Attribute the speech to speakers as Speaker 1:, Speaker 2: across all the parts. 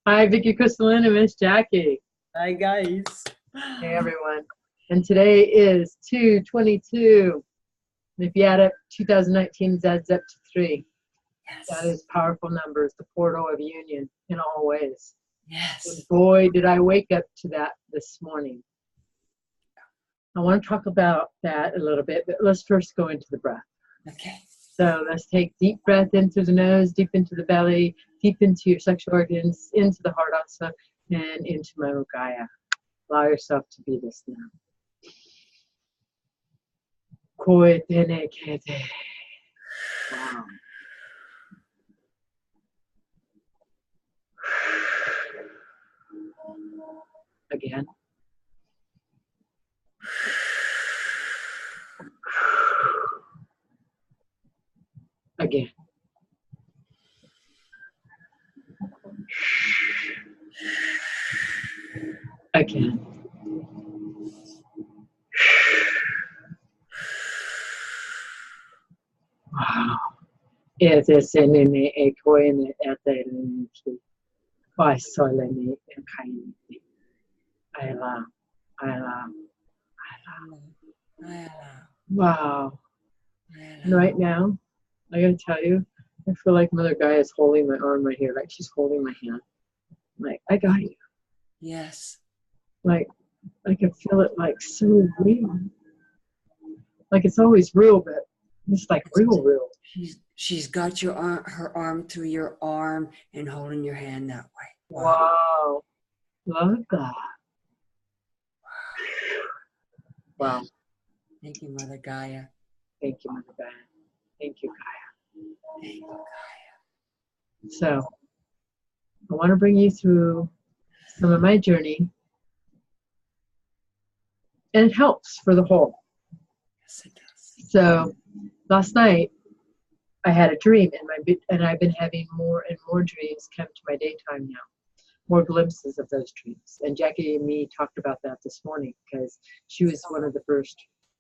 Speaker 1: Hi, Vicky Crystalline and Miss Jackie.
Speaker 2: Hi guys.
Speaker 1: Hey, everyone. And today is 2/22. And if you add up 2019, adds up to 3. That
Speaker 2: Yes.
Speaker 1: is powerful numbers, the portal of union in all ways. And
Speaker 2: Yes.
Speaker 1: boy, did I wake up to that this morning. I want to talk about that a little bit, but let's first go into the breath.
Speaker 2: Okay.
Speaker 1: So let's take deep breath into the nose, deep into the belly, deep into your sexual organs, into the heart also, and into Manukaya. Allow yourself to be this now. Koi tene kete. Wow. Again. Again. Again. Wow. It is in a coin at the by solene and kindly. I allow. I allow.
Speaker 2: I allow.
Speaker 1: Wow.
Speaker 2: I
Speaker 1: And
Speaker 2: allow.
Speaker 1: right now, I gotta tell you, I feel like Mother Gaia is holding my arm right here, like she's holding my hand. Like, I got you.
Speaker 2: Yes.
Speaker 1: Like, I can feel it like so real. Like it's always real, but it's like real.
Speaker 2: She's got your arm, her arm through your arm and holding your hand that way.
Speaker 1: Wow. Love that. Wow.
Speaker 2: Thank you, Mother Gaia.
Speaker 1: Thank you, Mother Gaia. Thank you, Gaia.
Speaker 2: Thank you, Gaia.
Speaker 1: So, I want to bring you through some of my journey. And it helps for the whole.
Speaker 2: Yes, it does.
Speaker 1: So, last night, I had a dream, and I've been having more and more dreams come to my daytime now. More glimpses of those dreams. And Jackie and me talked about that this morning because she was one of the first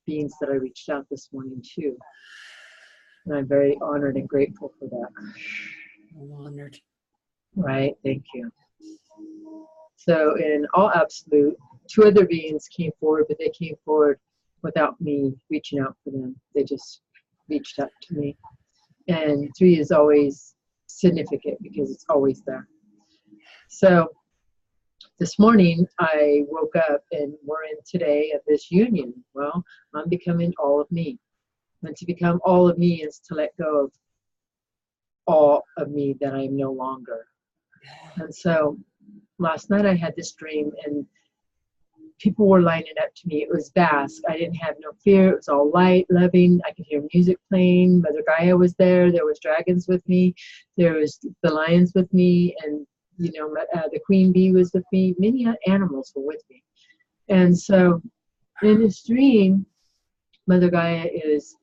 Speaker 1: beings that I reached out this morning to. And I'm very honored and grateful for that.
Speaker 2: I'm honored.
Speaker 1: Right, thank you. So in all absolute, 2 other beings came forward, but they came forward without me reaching out for them. They just reached out to me. And 3 is always significant because it's always there. So this morning I woke up and we're in today of this union. Well, I'm becoming all of me. And to become all of me is to let go of all of me that I am no longer. And so last night I had this dream and people were lining up to me. It was vast. I didn't have no fear. It was all light, loving. I could hear music playing. Mother Gaia was there. There was dragons with me. There was the lions with me. And, you know, the queen bee was with me. Many animals were with me. And so in this dream, Mother Gaia is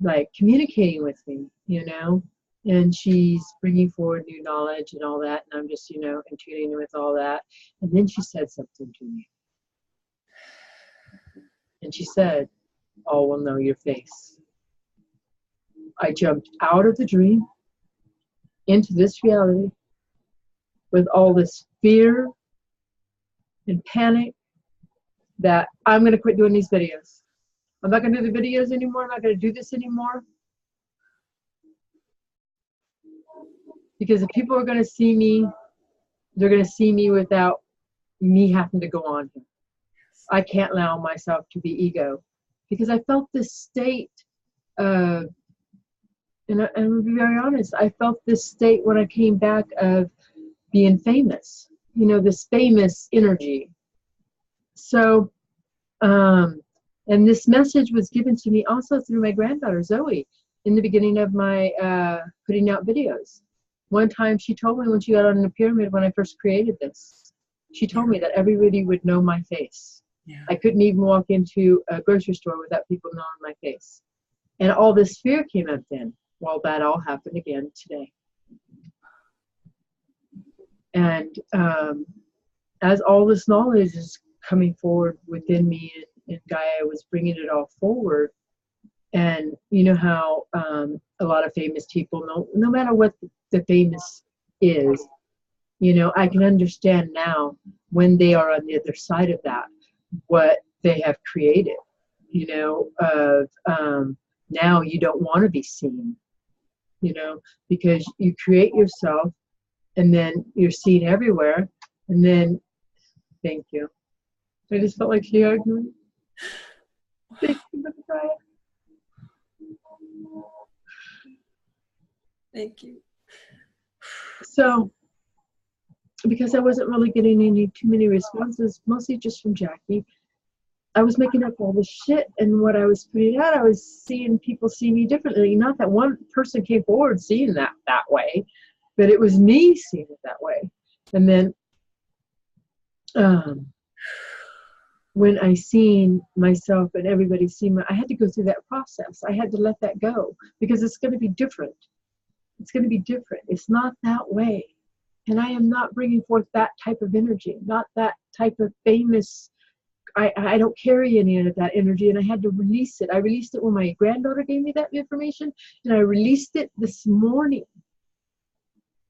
Speaker 1: like communicating with me, you know, and she's bringing forward new knowledge and all that. And I'm just, you know, and tuning in with all that. And then she said something to me. And she said, all will know your face. I jumped out of the dream into this reality with all this fear and panic that I'm going to quit doing these videos. I'm not going to do the videos anymore. I'm not going to do this anymore. Because if people are going to see me, they're going to see me without me having to go on here. I can't allow myself to be ego. Because I felt this state of, and to be very honest, I felt this state when I came back of being famous. You know, this famous energy. So, and this message was given to me also through my granddaughter, Zoe, in the beginning of my putting out videos. One time she told me when she got on the pyramid when I first created this, she told me that everybody would know my face. Yeah. I couldn't even walk into a grocery store without people knowing my face. And all this fear came up then. Well, that all happened again today. And as all this knowledge is coming forward within me, and Gaia was bringing it all forward, and you know how a lot of famous people, no matter what the famous is, I can understand now when they are on the other side of that, what they have created, of now you don't want to be seen, because you create yourself and then you're seen everywhere. And then, thank you. I just felt like she hugged me. Thank you, Mother Gaia.
Speaker 2: Thank you.
Speaker 1: So, because I wasn't really getting too many responses, mostly just from Jackie, I was making up all this shit, and what I was putting out, I was seeing people see me differently. Not that one person came forward seeing that way, but it was me seeing it that way. And then when I seen myself and everybody see me, I had to go through that process. I had to let that go, because it's going to be different. It's going to be different. It's not that way. And I am not bringing forth that type of energy, not that type of famous. I don't carry any of that energy, and I had to release it. I released it when my granddaughter gave me that information, and I released it this morning.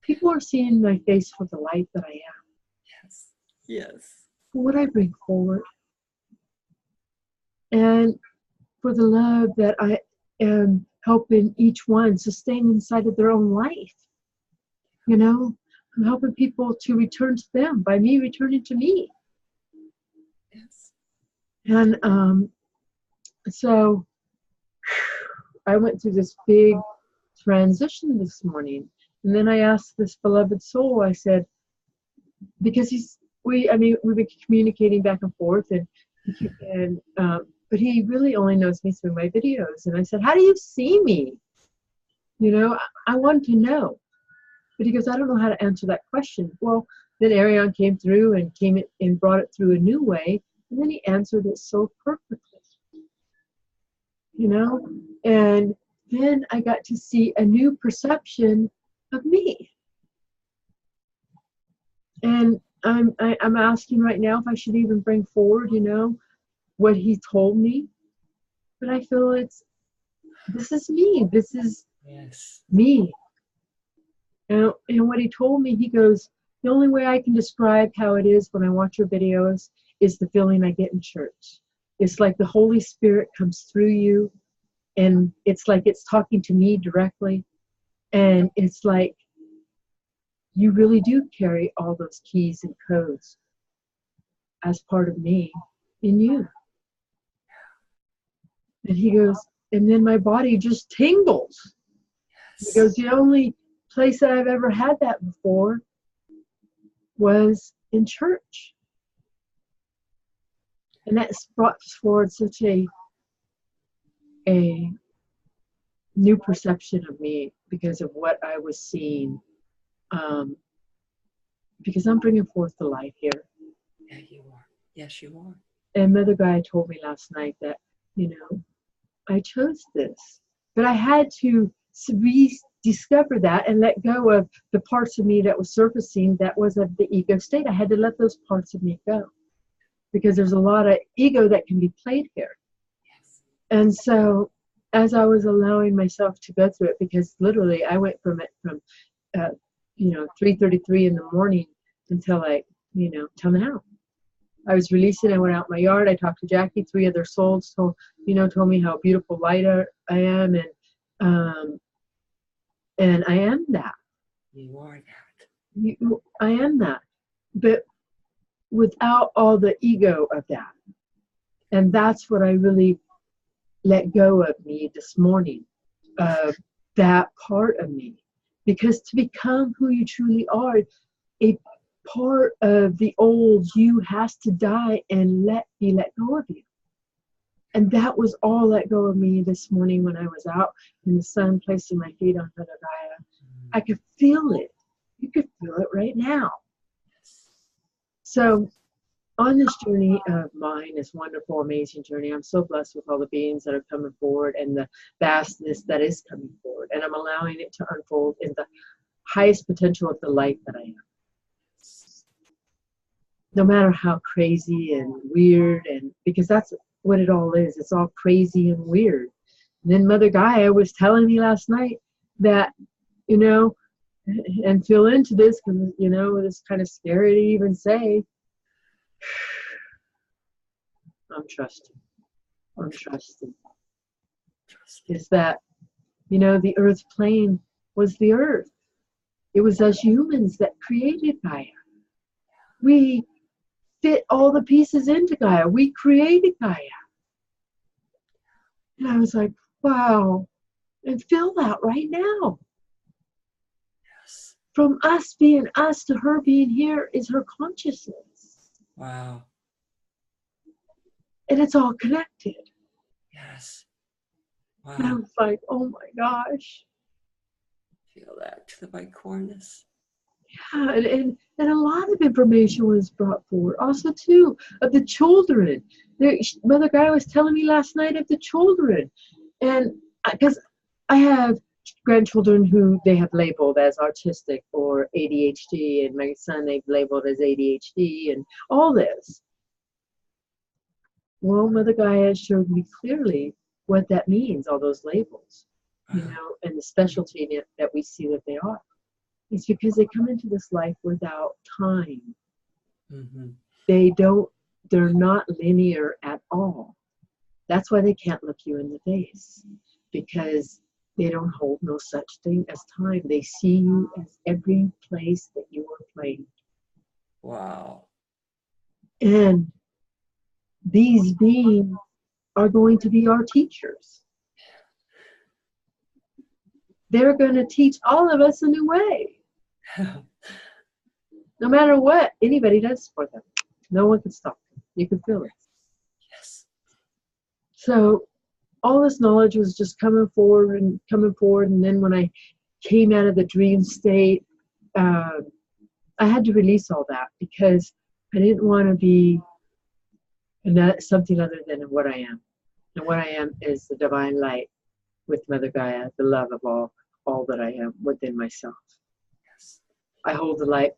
Speaker 1: People are seeing my face for the light that I am.
Speaker 2: Yes. Yes.
Speaker 1: For what I bring forward. And for the love that I am helping each one sustain inside of their own life. I'm helping people to return to them by me returning to me.
Speaker 2: Yes.
Speaker 1: And so I went through this big transition this morning. And then I asked this beloved soul, I said, because we've been communicating back and forth, but he really only knows me through my videos. And I said, how do you see me? I want to know. But he goes, I don't know how to answer that question. Well, then Airion came through and brought it through a new way. And then he answered it so perfectly. And then I got to see a new perception of me. And I'm asking right now if I should even bring forward, what he told me. But I feel this is me. This is me. And what he told me, he goes, the only way I can describe how it is when I watch your videos is the feeling I get in church. It's like the Holy Spirit comes through you, and it's like it's talking to me directly. And it's like you really do carry all those keys and codes as part of me in you. And he goes, and then my body just tingles. He goes, the only place that I've ever had that before was in church. And that's brought forward such a new perception of me because of what I was seeing. Because I'm bringing forth the light here.
Speaker 2: Yeah, you are. Yes, you are.
Speaker 1: And Mother Gaia told me last night that, I chose this. But I had to rediscover that and let go of the parts of me that was surfacing that was of the ego state. I had to let those parts of me go. Because there's a lot of ego that can be played here.
Speaker 2: Yes.
Speaker 1: And so as I was allowing myself to go through it, because literally I went from 3:33 in the morning until till now. I was releasing, I went out in my yard, I talked to Jackie, 3 other souls told me how beautiful light I am, and I am that.
Speaker 2: You are that.
Speaker 1: I am that. But without all the ego of that. And that's what I really let go of me this morning, of that part of me. Because to become who you truly are, a part of the old you has to die and be let go of you. And that was all let go of me this morning when I was out in the sun, placing my feet on Mother Gaia. I could feel it. You could feel it right now. So on this journey of mine, this wonderful, amazing journey, I'm so blessed with all the beings that are coming forward and the vastness that is coming forward. And I'm allowing it to unfold in the highest potential of the light that I am. No matter how crazy and weird, and because that's what it all is. It's all crazy and weird. And then Mother Gaia was telling me last night that, and feel into this, because, you know, it's kind of scary to even say. I'm trusting. I'm trusting. Is that, you know, the earth plane was the earth. It was us humans that created Gaia. We fit all the pieces into Gaia. We created Gaia. And I was like, wow. And feel that right now.
Speaker 2: Yes.
Speaker 1: From us being us to her being here is her consciousness.
Speaker 2: Wow.
Speaker 1: And it's all connected.
Speaker 2: Yes.
Speaker 1: And I
Speaker 2: Wow.
Speaker 1: was like, oh my gosh.
Speaker 2: Feel that to the bicornus.
Speaker 1: Yeah, and a lot of information was brought forward. Also, too, of the children. Mother Guy was telling me last night of the children. And because I have grandchildren who they have labeled as autistic or ADHD, and my son they've labeled as ADHD and all this. Well, Mother Gaia showed me clearly what that means, all those labels, you know, and the specialty that we see that they are. It's because they come into this life without time.
Speaker 2: Mm-hmm.
Speaker 1: They're not linear at all. That's why they can't look you in the face, because they don't hold no such thing as time. They see you as every place that you are playing.
Speaker 2: Wow.
Speaker 1: And these beings are going to be our teachers. They're going to teach all of us a new way. No matter what anybody does for them. No one can stop them. You can feel it.
Speaker 2: Yes.
Speaker 1: So all this knowledge was just coming forward. And then when I came out of the dream state, I had to release all that, because I didn't want to be something other than what I am. And what I am is the divine light with Mother Gaia, the love of all that I am within myself.
Speaker 2: Yes.
Speaker 1: I hold the light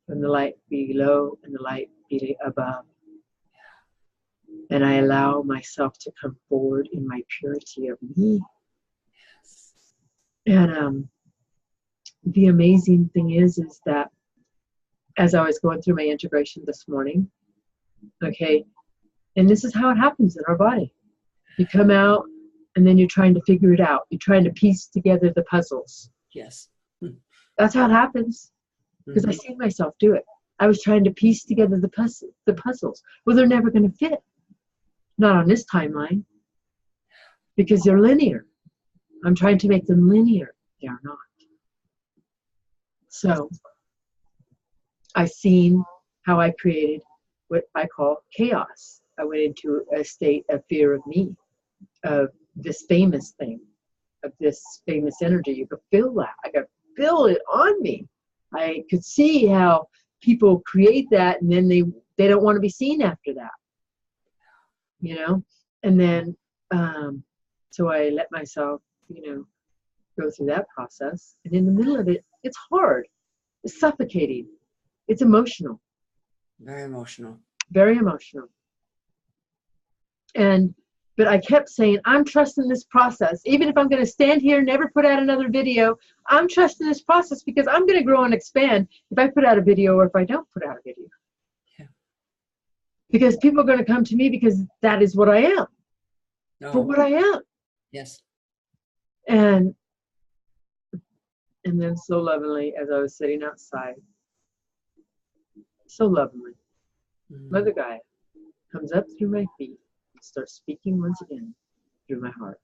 Speaker 1: from the light below and the light above. And I allow myself to come forward in my purity of me.
Speaker 2: Yes.
Speaker 1: And the amazing thing is that as I was going through my integration this morning, okay, and this is how it happens in our body. You come out, and then you're trying to figure it out. You're trying to piece together the puzzles.
Speaker 2: Yes.
Speaker 1: That's how it happens, because I see myself do it. I was trying to piece together the puzzles. Well, they're never going to fit. Not on this timeline, because they're linear. I'm trying to make them linear. They are not. So I've seen how I created what I call chaos. I went into a state of fear of me, of this famous thing, of this famous energy. You could feel that. I could feel it on me. I could see how people create that, and then they don't want to be seen after that. You know? And then, so I let myself, go through that process. And in the middle of it, it's hard. It's suffocating. It's emotional.
Speaker 2: Very emotional.
Speaker 1: Very emotional. But I kept saying, I'm trusting this process. Even if I'm going to stand here and never put out another video, I'm trusting this process, because I'm going to grow and expand if I put out a video or if I don't put out a video.
Speaker 2: Yeah.
Speaker 1: Because people are going to come to me, because that is what I am. For what I am.
Speaker 2: Yes.
Speaker 1: And then so lovingly, as I was sitting outside, so lovingly, Mother Gaia comes up through my feet and starts speaking once again through my heart.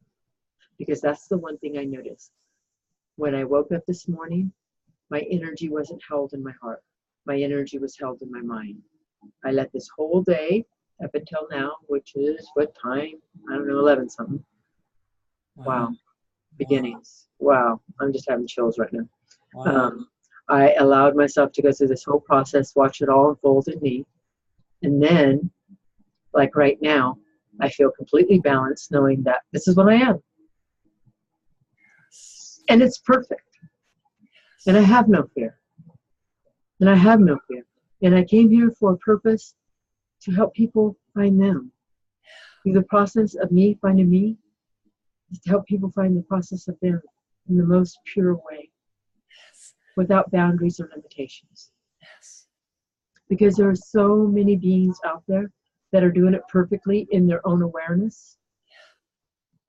Speaker 1: Because that's the one thing I noticed. When I woke up this morning, my energy wasn't held in my heart. My energy was held in my mind. I let this whole day, up until now, which is what time? I don't know, 11 something. Wow. Beginnings. Wow. I'm just having chills right now.
Speaker 2: Wow.
Speaker 1: I allowed myself to go through this whole process, watch it all unfold in me. And then, like right now, I feel completely balanced, knowing that this is what I am. And it's perfect. And I have no fear. And I have no fear. And I came here for a purpose, to help people find them. Through the process of me finding me, is to help people find the process of them in the most pure way.
Speaker 2: Yes.
Speaker 1: without boundaries or limitations.
Speaker 2: Yes.
Speaker 1: Because there are so many beings out there that are doing it perfectly in their own awareness.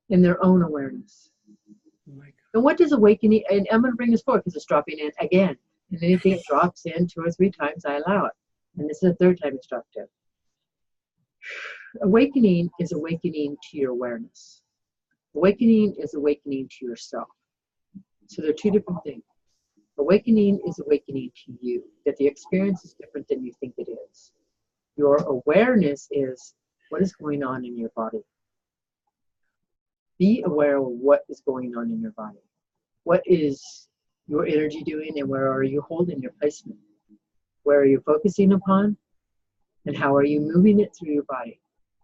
Speaker 1: In their own awareness.
Speaker 2: Oh my God.
Speaker 1: And what does awakening, and I'm going to bring this forward because it's dropping in again. And anything it drops in 2 or 3 times, I allow it. And this is the 3rd time it's dropped in. Awakening is awakening to your awareness. Awakening is awakening to yourself. So they're 2 different things. Awakening is awakening to you, that the experience is different than you think it is. Your awareness is what is going on in your body. Be aware of what is going on in your body. What is your energy doing, and where are you holding your placement? Where are you focusing upon, and how are you moving it through your body?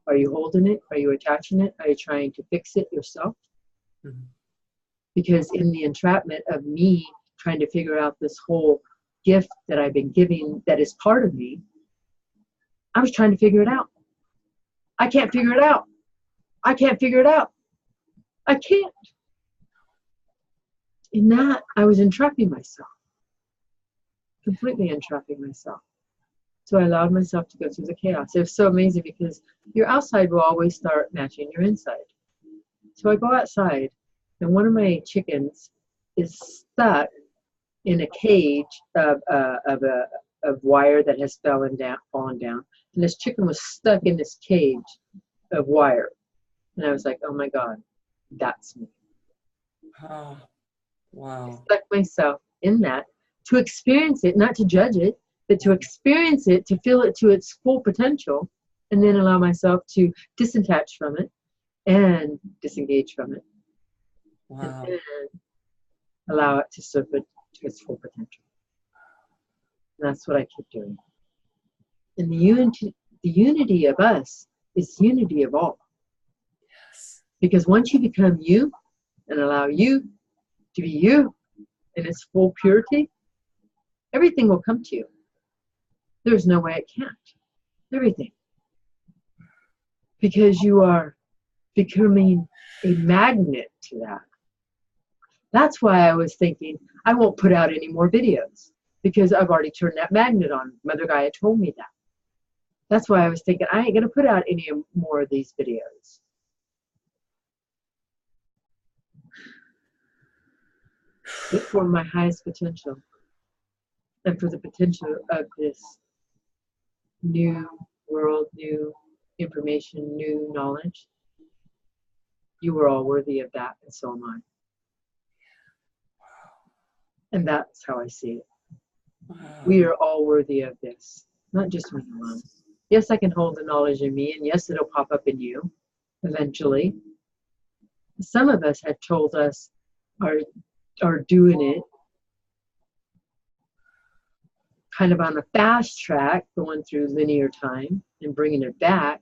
Speaker 1: Are you holding it? Are you attaching it? Are you trying to fix it yourself?
Speaker 2: Mm-hmm.
Speaker 1: Because in the entrapment of me trying to figure out this whole gift that I've been giving that is part of me, I was trying to figure it out. I can't figure it out. I can't figure it out. I can't. In that, I was entrapping myself. Completely entrapping myself. So I allowed myself to go through the chaos. It was so amazing because your outside will always start matching your inside. So I go outside, and one of my chickens is stuck in a cage of wire that has fallen down. And this chicken was stuck in this cage of wire. And I was like, oh my God, that's me.
Speaker 2: Oh, wow.
Speaker 1: I stuck myself in that to experience it, not to judge it, but to experience it, to feel it to its full potential, and then allow myself to disattach from it and disengage from it.
Speaker 2: Wow.
Speaker 1: And allow it to serve it to its full potential. And that's what I keep doing. And the unity of us is unity of all.
Speaker 2: Yes.
Speaker 1: Because once you become you and allow you to be you in its full purity, everything will come to you. There's no way it can't. Everything. Because you are becoming a magnet to that. That's why I was thinking, I won't put out any more videos because I've already turned that magnet on. Mother Gaia told me that. That's why I was thinking, I ain't going to put out any more of these videos. But for my highest potential and for the potential of this new world, new information, new knowledge, you were all worthy of that, and so am I. And that's how I see it.
Speaker 2: Wow.
Speaker 1: We are all worthy of this, not just me alone. Yes, I can hold the knowledge in me, and yes, it'll pop up in you eventually. Some of us have told us are doing it kind of on a fast track, going through linear time and bringing it back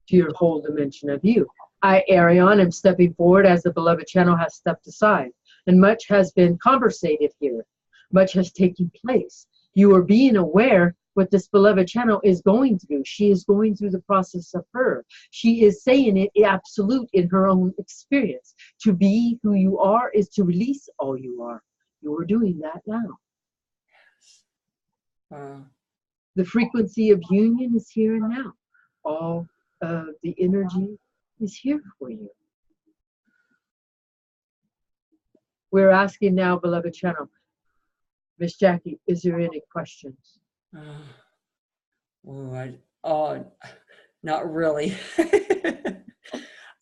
Speaker 1: to your whole dimension of you. I, Airion, am stepping forward as the beloved channel has stepped aside, and much has been conversated here. Much has taken place. You are being aware what this beloved channel is going through. She is going through the process of her. She is saying it absolute in her own experience. To be who you are is to release all you are. You are doing that now. The frequency of union is here and now. All of the energy is here for you. We're asking now, beloved channel, Miss Jackie, is there any questions?
Speaker 2: Not really.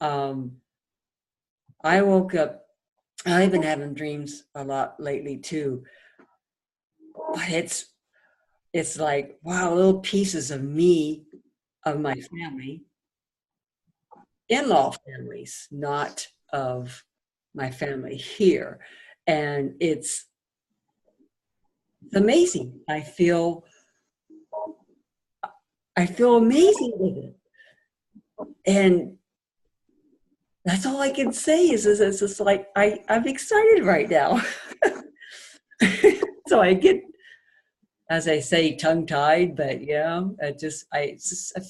Speaker 2: I woke up, I've been having dreams a lot lately too, but it's like, wow, little pieces of me, of my family, in-law families, not of my family here. And it's amazing. I feel amazing with it. And that's all I can say is it's just like, I'm excited right now. So I get, as I say, tongue-tied, but yeah, I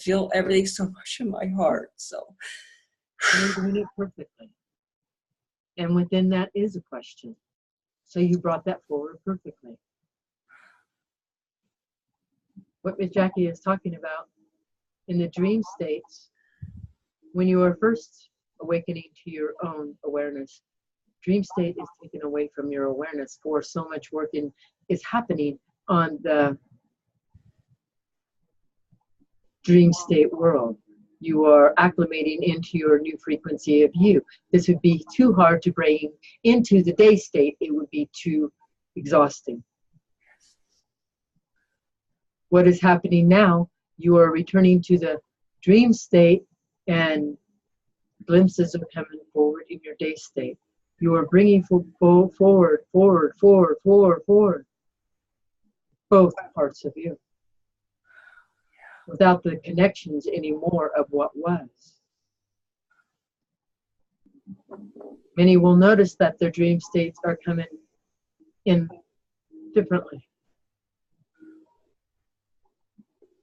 Speaker 2: feel everything so much in my heart. So
Speaker 1: you're doing it perfectly. And within that is a question. So you brought that forward perfectly. What Miss Jackie is talking about in the dream states, when you are first awakening to your own awareness, dream state is taken away from your awareness, for so much work is happening on the dream state world. You are acclimating into your new frequency of you. This would be too hard to bring into the day state. It would be too exhausting. What is happening now, you are returning to the dream state, and glimpses are coming forward in your day state. You are bringing forward, both parts of you, without the connections anymore of what was. Many will notice that their dream states are coming in differently,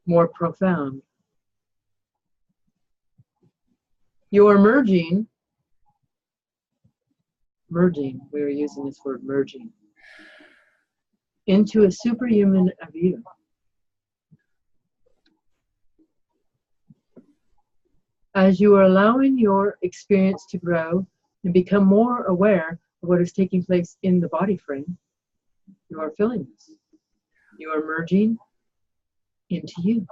Speaker 1: more profound. You are merging, we are using this word merging, into a superhuman of you. As you are allowing your experience to grow and become more aware of what is taking place in the body frame, you are feeling this. You are merging into you.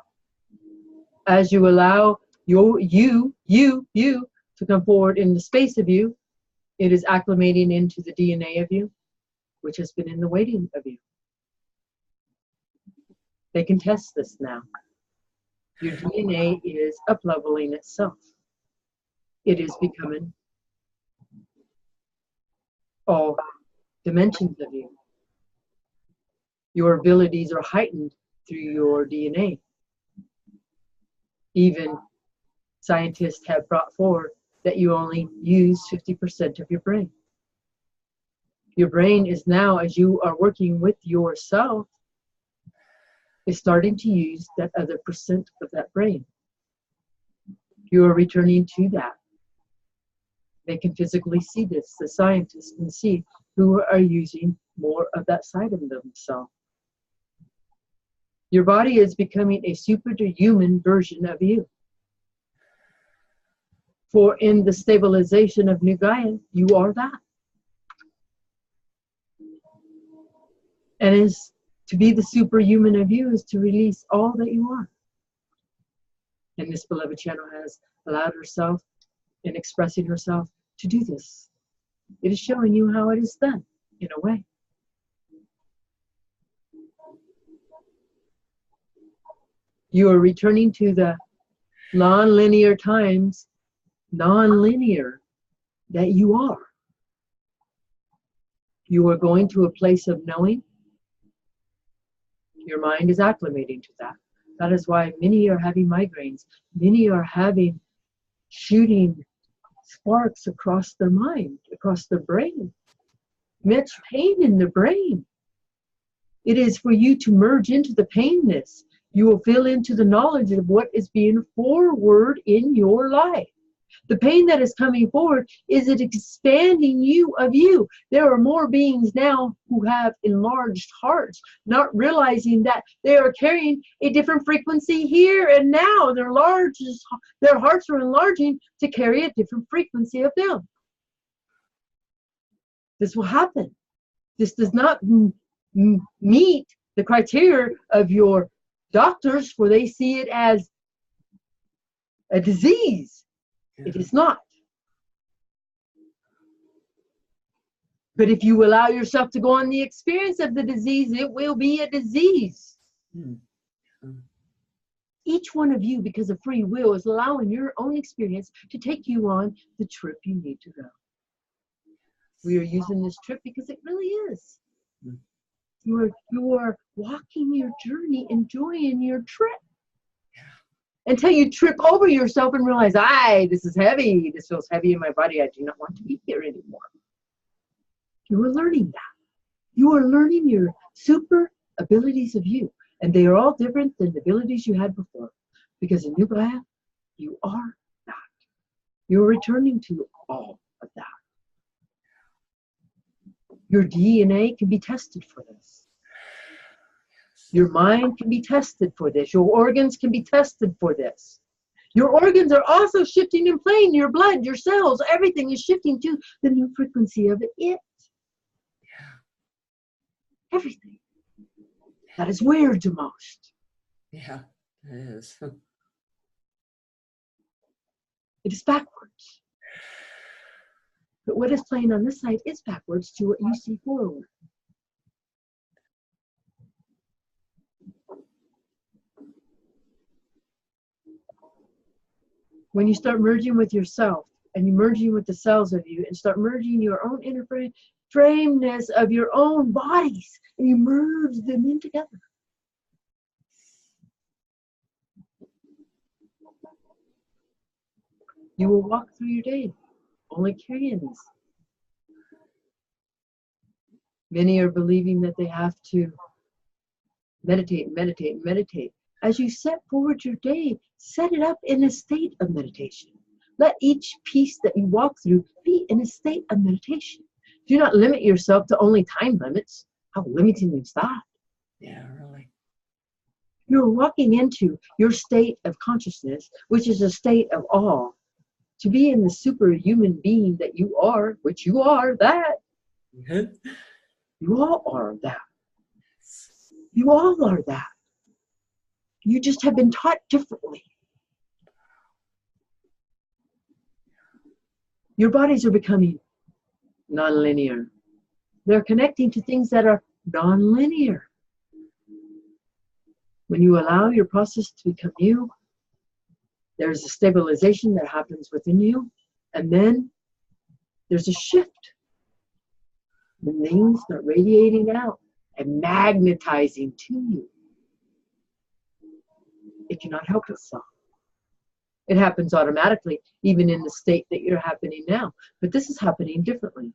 Speaker 1: As you allow you to come forward in the space of you, it is acclimating into the DNA of you, which has been in the waiting of you. They can test this now. Your DNA is up-leveling itself. It is becoming all dimensions of you. Your abilities are heightened through your DNA. Even scientists have brought forward that you only use 50% of your brain. Your brain is now, as you are working with yourself, is starting to use that other percent of that brain. You are returning to that. They can physically see this. The scientists can see who are using more of that side of themselves. Your body is becoming a superhuman version of you. For in the stabilization of New Gaia, you are that. And is to be the superhuman of you is to release all that you are. And this beloved channel has allowed herself, in expressing herself, to do this. It is showing you how it is done, in a way. You are returning to the non-linear times, non-linear, that you are. You are going to a place of knowing. Your mind is acclimating to that. That is why many are having migraines. Many are having shooting sparks across their mind, across their brain. Much pain in the brain. It is for you to merge into the painness. You will feel into the knowledge of what is being forward in your life. The pain that is coming forward is it expanding you of you. There are more beings now who have enlarged hearts, not realizing that they are carrying a different frequency here and now. Their hearts are enlarging to carry a different frequency of them. This will happen. This does not meet the criteria of your doctors, for they see it as a disease. It is not. But if you allow yourself to go on the experience of the disease, it will be a disease. Each one of you, because of free will, is allowing your own experience to take you on the trip you need to go. We are using this trip because it really is. You are walking your journey, enjoying your trip. Until you trip over yourself and realize, this is heavy. This feels heavy in my body. I do not want to be here anymore. You are learning that. You are learning your super abilities of you. And they are all different than the abilities you had before. Because in New Gaia, you are that. You are returning to all of that. Your DNA can be tested for this. Your mind can be tested for this. Your organs can be tested for this. Your organs are also shifting and playing. Your blood, your cells, everything is shifting to the new frequency of it. Yeah. Everything. That is weird to most.
Speaker 2: Yeah, it is.
Speaker 1: It is backwards. But what is playing on this side is backwards to what you see forward. When you start merging with yourself and you merging with the cells of you and start merging your own inner frameness of your own bodies and you merge them in together. You will walk through your day only carrying this. Many are believing that they have to meditate, meditate, meditate. As you set forward your day, set it up in a state of meditation. Let each piece that you walk through be in a state of meditation. Do not limit yourself to only time limits. How limiting is that?
Speaker 2: Yeah, really.
Speaker 1: You're walking into your state of consciousness, which is a state of awe. To be in the superhuman being that you are, which you are that. You all are that. You all are that. You just have been taught differently. Your bodies are becoming nonlinear. They're connecting to things that are nonlinear. When you allow your process to become you, there's a stabilization that happens within you, and then there's a shift. When things start radiating out and magnetizing to you, it cannot help itself. It happens automatically, even in the state that you're happening now. But this is happening differently.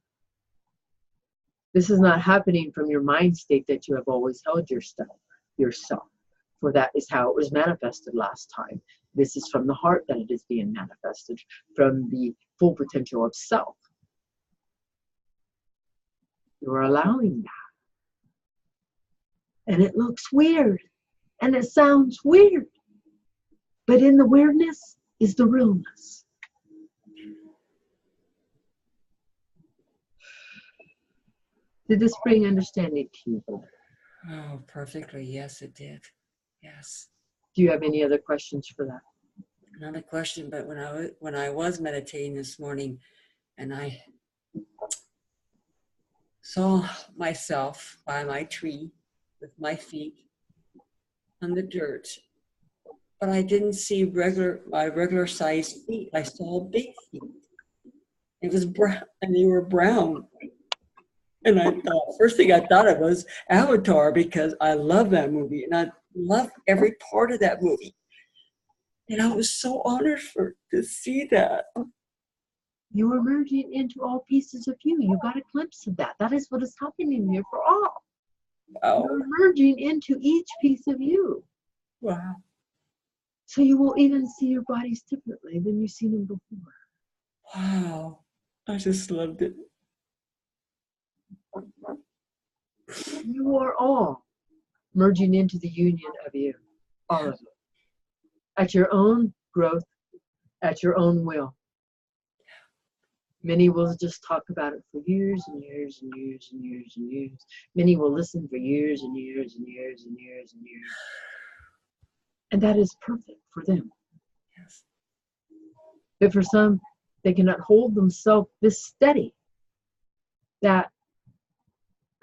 Speaker 1: This is not happening from your mind state that you have always held yourself. For that is how it was manifested last time. This is from the heart that it is being manifested, from the full potential of self. You're allowing that. And it looks weird. And it sounds weird. But in the weirdness is the realness. Did this bring understanding to you?
Speaker 2: Oh, perfectly. Yes, it did. Yes.
Speaker 1: Do you have any other questions for that?
Speaker 2: Another question, but when I was meditating this morning and I saw myself by my tree with my feet on the dirt, but I didn't see my regular sized feet. I saw big feet. It was brown, and they were brown. And I thought, first thing I thought of was Avatar, because I love that movie and I love every part of that movie. And I was so honored to see that.
Speaker 1: You were merging into all pieces of you. You got a glimpse of that. That is what is happening here for all.
Speaker 2: Wow.
Speaker 1: You're merging into each piece of you.
Speaker 2: Wow.
Speaker 1: So you will even see your bodies differently than you've seen them before.
Speaker 2: Wow. I just loved it.
Speaker 1: You are all merging into the union of you. All of you. At your own growth, at your own will. Many will just talk about it for years and years and years and years and years. Many will listen for years and years and years and years and years. And that is perfect for them.
Speaker 2: Yes.
Speaker 1: But for some, they cannot hold themselves this steady. That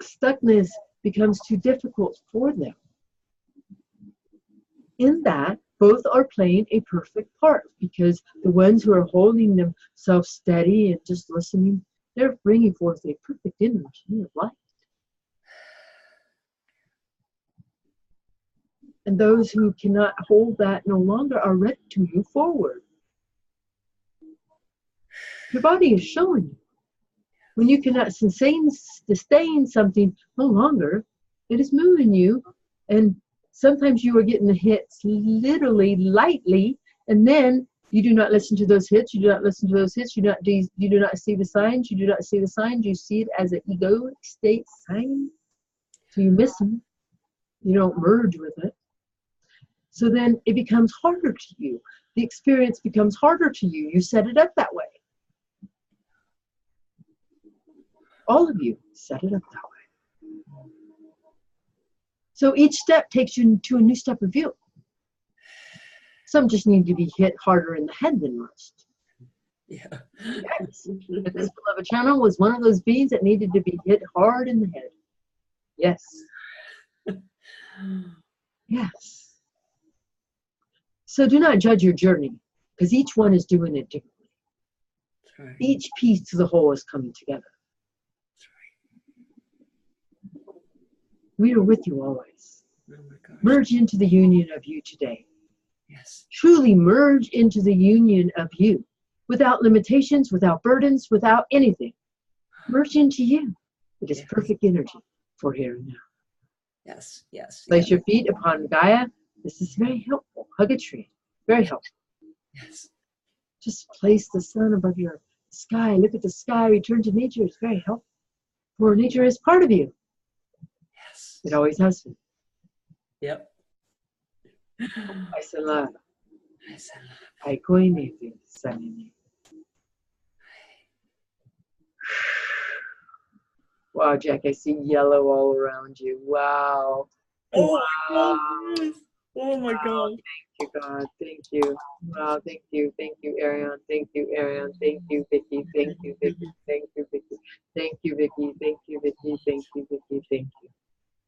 Speaker 1: stuckness becomes too difficult for them. In that, both are playing a perfect part, because the ones who are holding themselves steady and just listening, they're bringing forth a perfect energy of light. And those who cannot hold that no longer are ready to move forward. Your body is showing you. When you cannot sustain something no longer, it is moving you. And sometimes you are getting the hits literally lightly, and then You do not listen to those hits. You do not listen to those hits. You do not see the signs. You do not see the signs. You see it as an egoic state sign. So you miss them. You don't merge with it. So then it becomes harder to you. The experience becomes harder to you. You set it up that way. All of you set it up that way. So each step takes you to a new step of view. Some just need to be hit harder in the head than most.
Speaker 2: Yeah.
Speaker 1: Yes. But this beloved channel was one of those beings that needed to be hit hard in the head. Yes. Yes. So do not judge your journey, because each one is doing it differently.
Speaker 2: That's right.
Speaker 1: Each piece to the whole is coming together.
Speaker 2: That's right.
Speaker 1: We are with you always.
Speaker 2: Oh my gosh.
Speaker 1: Merge into the union of you today.
Speaker 2: Yes.
Speaker 1: Truly merge into the union of you, without limitations, without burdens, without anything. Merge into you. It is
Speaker 2: Yes.
Speaker 1: perfect energy for here and now.
Speaker 2: Yes. Yes.
Speaker 1: Place
Speaker 2: Yes.
Speaker 1: your feet upon Gaia. This is very helpful. Hug a tree. Very helpful.
Speaker 2: Yes.
Speaker 1: Just place the sun above your sky. Look at the sky. Return to nature. It's very helpful. For nature is part of you.
Speaker 2: Yes.
Speaker 1: It always has been.
Speaker 2: Yep.
Speaker 1: Ice and love.
Speaker 2: Yes, I love
Speaker 1: I koine te sanini. Wow, Jack, I see yellow all around you. Wow.
Speaker 2: Oh
Speaker 1: Wow.
Speaker 2: my God. Oh my God.
Speaker 1: Thank you, God. Thank you. Wow, thank you. Thank you, Airion. Thank you, Airion. Thank you, Vicky. Thank you, Vicky. Thank you, Vicky. Thank you, Vicky. Thank you, Vicky. Thank you, Vicky. Thank you.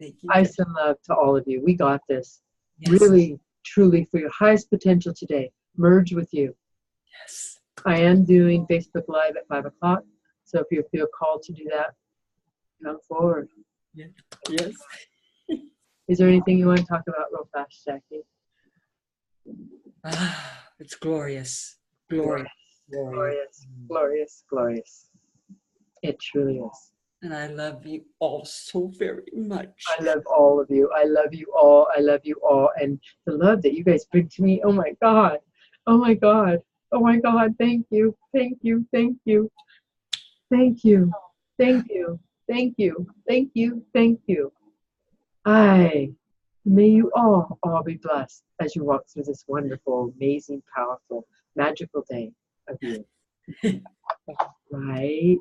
Speaker 2: Thank you.
Speaker 1: Ice and love to all of you. We got this.
Speaker 2: Yes.
Speaker 1: Really, truly, for your highest potential today. Merge with you.
Speaker 2: Yes.
Speaker 1: I am doing Facebook Live at 5 o'clock. So if you feel called to do that, come forward.
Speaker 2: Yeah. Yes.
Speaker 1: Is there anything you want to talk about real fast, Jackie?
Speaker 2: Ah, it's glorious. Glorious.
Speaker 1: Glorious, glorious, glorious. It truly is.
Speaker 2: And I love you all so very much.
Speaker 1: I love all of you. I love you all. I love you all. And the love that you guys bring to me, oh my God. Oh my God. Oh my God. Thank you. Thank you. Thank you. Thank you. Thank you. Thank you. Thank you. Thank you. May you all be blessed as you walk through this wonderful, amazing, powerful, magical day of you. Right?